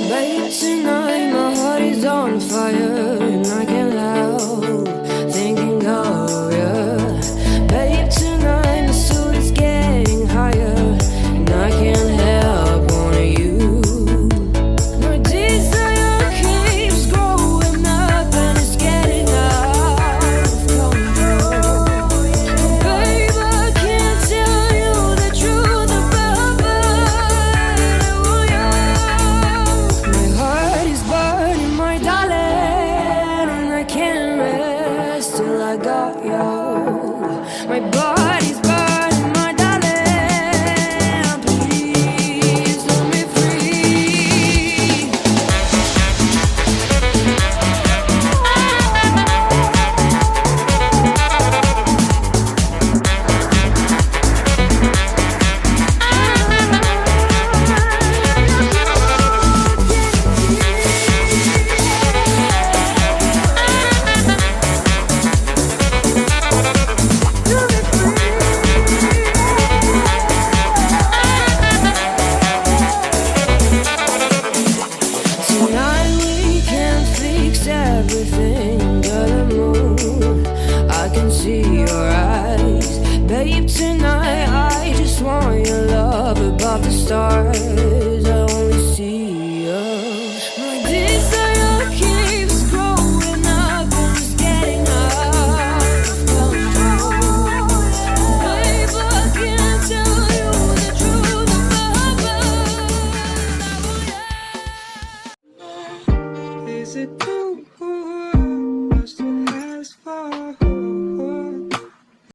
Babe, tonight my heart is on fire, and I can't help thinking of you. Babe, tonight my soul is getting higher, and I can't help wanting you. My desire keeps growing up, and it's getting out of control. Babe, I can't tell you the truth about you. My heart is burning, my darling, and I can't rest till I got you. My body's burning, my darling, please let me free. Tonight we can fix everything under the moon. I can see your eyes, babe. Tonight I just want your love above the stars. I only see you. My desire keeps growing up, and it's getting out of control. Babe, I can't tell you the truth about love. Is it too